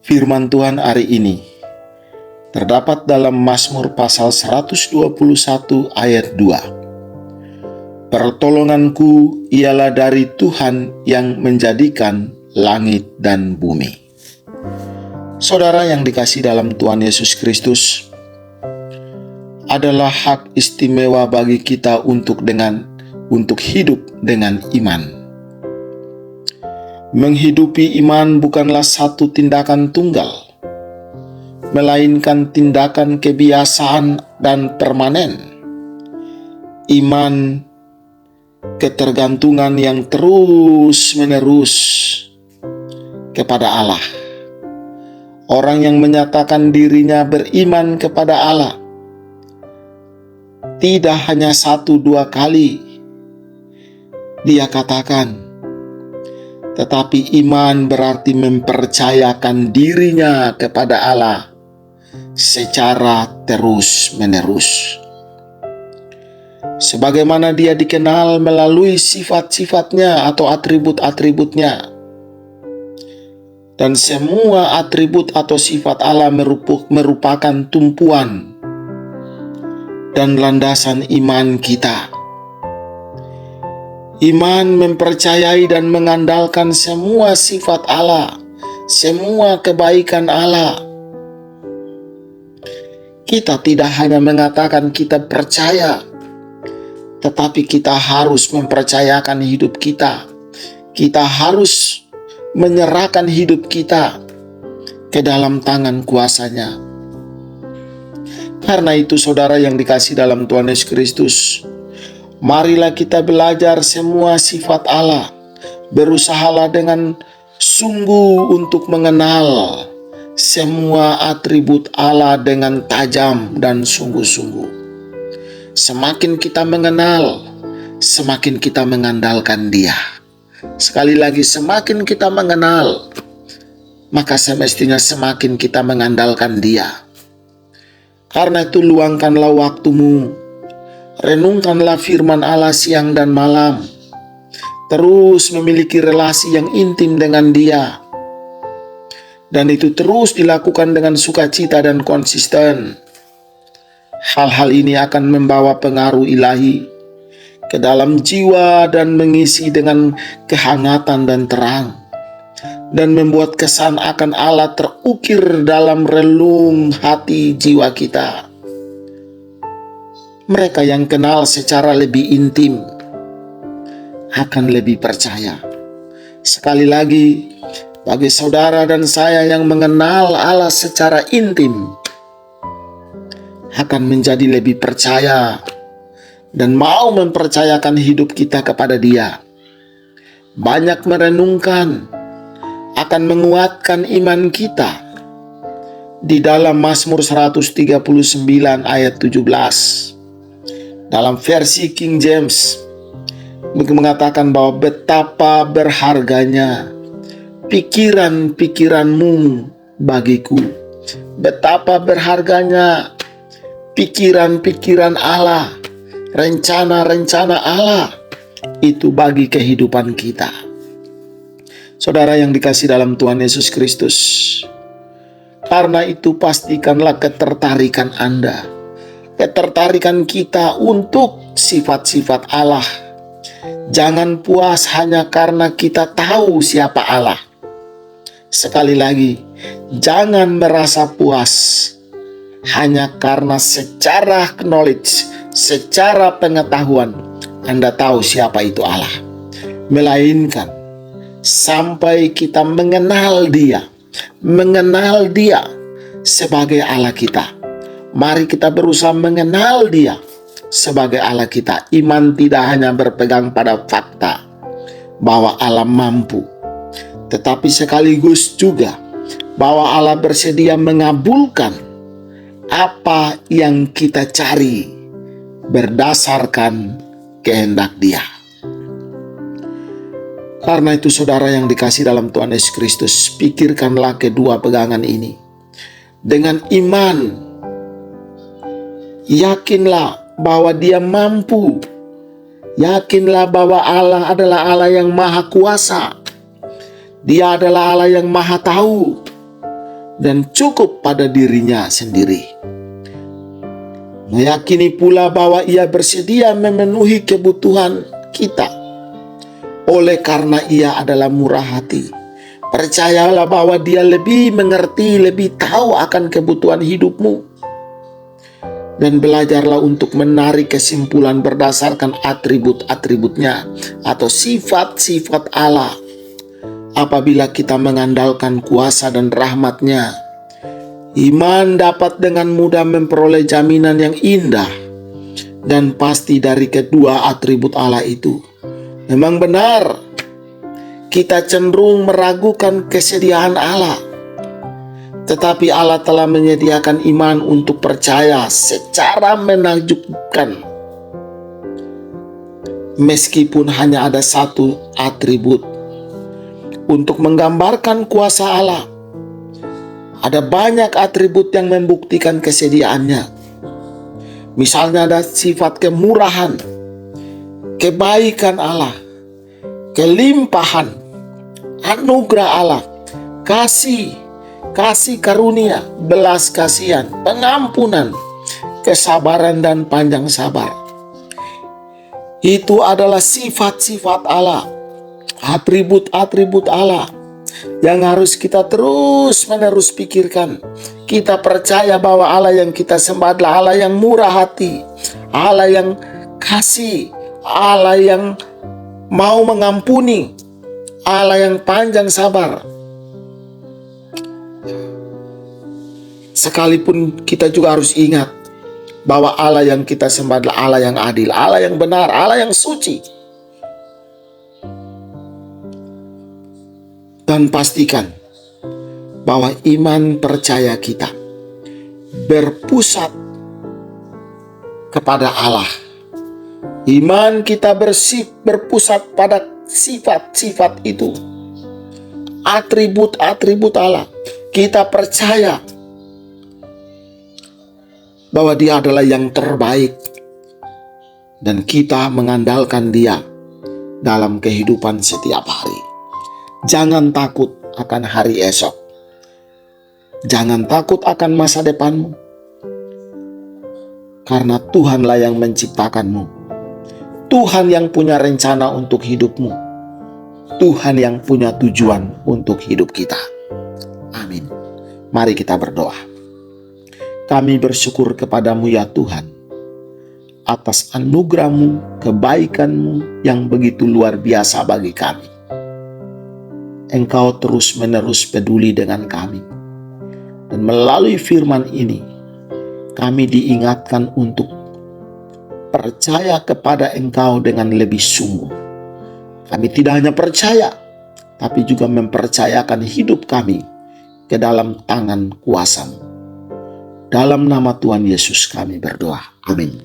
Firman Tuhan hari ini terdapat dalam Mazmur pasal 121 ayat 2. Pertolonganku ialah dari Tuhan yang menjadikan langit dan bumi. Saudara yang dikasihi dalam Tuhan Yesus Kristus, adalah hak istimewa bagi kita untuk hidup dengan iman. Menghidupi iman bukanlah satu tindakan tunggal, melainkan tindakan kebiasaan dan permanen. Iman, ketergantungan yang terus-menerus kepada Allah. Orang yang menyatakan dirinya beriman kepada Allah tidak hanya 1-2 kali dia katakan, tetapi iman berarti mempercayakan dirinya kepada Allah secara terus-menerus. Sebagaimana dia dikenal melalui sifat-sifatnya atau atribut-atributnya. Dan semua atribut atau sifat Allah merupakan tumpuan dan landasan iman kita. Iman mempercayai dan mengandalkan semua sifat Allah, semua kebaikan Allah. Kita tidak hanya mengatakan kita percaya, tetapi kita harus mempercayakan hidup kita. Kita harus menyerahkan hidup kita ke dalam tangan kuasa-Nya. Karena itu saudara yang dikasihi dalam Tuhan Yesus Kristus, marilah kita belajar semua sifat Allah. Berusahalah dengan sungguh untuk mengenal semua atribut Allah dengan tajam dan sungguh-sungguh. Semakin kita mengenal, semakin kita mengandalkan Dia. Sekali lagi, semakin kita mengenal, maka semestinya semakin kita mengandalkan Dia. Karena itu luangkanlah waktumu, renungkanlah firman Allah siang dan malam. Terus memiliki relasi yang intim dengan Dia. Dan itu terus dilakukan dengan sukacita dan konsisten. Hal-hal ini akan membawa pengaruh ilahi ke dalam jiwa dan mengisi dengan kehangatan dan terang. Dan membuat kesan akan Allah terukir dalam relung hati jiwa kita. Mereka yang kenal secara lebih intim akan lebih percaya. Sekali lagi, bagi saudara dan saya yang mengenal Allah secara intim, akan menjadi lebih percaya dan mau mempercayakan hidup kita kepada Dia. Banyak merenungkan akan menguatkan iman kita. Di dalam Mazmur 139 ayat 17. Dalam versi King James mengatakan bahwa betapa berharganya pikiran-pikiranmu bagiku. Betapa berharganya pikiran-pikiran Allah, rencana-rencana Allah itu bagi kehidupan kita. Saudara yang dikasihi dalam Tuhan Yesus Kristus, karena itu pastikanlah ketertarikan Anda, ketertarikan kita untuk sifat-sifat Allah. Jangan puas hanya karena kita tahu siapa Allah. Sekali lagi, jangan merasa puas hanya karena secara knowledge, secara pengetahuan Anda tahu siapa itu Allah. Melainkan sampai kita mengenal Dia sebagai Allah kita. Mari kita berusaha mengenal Dia sebagai Allah kita. Iman tidak hanya berpegang pada fakta bahwa Allah mampu, tetapi sekaligus juga bahwa Allah bersedia mengabulkan apa yang kita cari berdasarkan kehendak Dia. Karena itu saudara yang dikasihi dalam Tuhan Yesus Kristus, pikirkanlah kedua pegangan ini. Dengan iman, yakinlah bahwa Dia mampu. Yakinlah bahwa Allah adalah Allah yang maha kuasa. Dia adalah Allah yang maha tahu. dan cukup pada dirinya sendiri. Meyakini pula bahwa Ia bersedia memenuhi kebutuhan kita. Oleh karena Ia adalah murah hati, percayalah bahwa Dia lebih mengerti, lebih tahu akan kebutuhan hidupmu. Dan belajarlah untuk menarik kesimpulan berdasarkan atribut-atributnya atau sifat-sifat Allah. Apabila kita mengandalkan kuasa dan rahmat-Nya, iman dapat dengan mudah memperoleh jaminan yang indah dan pasti dari kedua atribut Allah itu. Memang benar, kita cenderung meragukan kesediaan Allah. Tetapi Allah telah menyediakan iman untuk percaya secara menakjubkan. Meskipun hanya ada satu atribut untuk menggambarkan kuasa Allah, ada banyak atribut yang membuktikan kesediaannya. Misalnya ada sifat kemurahan, kebaikan Allah, kelimpahan, anugerah Allah, kasih karunia, belas kasihan, pengampunan, kesabaran dan panjang sabar. Itu adalah sifat-sifat Allah, atribut-atribut Allah yang harus kita terus-menerus pikirkan. Kita percaya bahwa Allah yang kita sembah adalah Allah yang murah hati, Allah yang kasih, Allah yang mau mengampuni, Allah yang panjang sabar. Sekalipun kita juga harus ingat bahwa Allah yang kita sembah adalah Allah yang adil, Allah yang benar, Allah yang suci. Dan pastikan bahwa iman percaya kita berpusat kepada Allah. Iman kita berpusat pada sifat-sifat itu, atribut-atribut Allah. Kita percaya bahwa Dia adalah yang terbaik dan kita mengandalkan Dia dalam kehidupan setiap hari. Jangan takut akan hari esok. Jangan takut akan masa depanmu, karena Tuhanlah yang menciptakanmu. Tuhan yang punya rencana untuk hidupmu. Tuhan yang punya tujuan untuk hidup kita. Amin. Mari kita berdoa. Kami bersyukur kepadamu ya Tuhan, atas anugerah-Mu, kebaikan-Mu yang begitu luar biasa bagi kami. Engkau terus-menerus peduli dengan kami. Dan melalui firman ini, kami diingatkan untuk percaya kepada Engkau dengan lebih sungguh. Kami tidak hanya percaya, tapi juga mempercayakan hidup kami ke dalam tangan kuasa-Mu. Dalam nama Tuhan Yesus kami berdoa. Amin.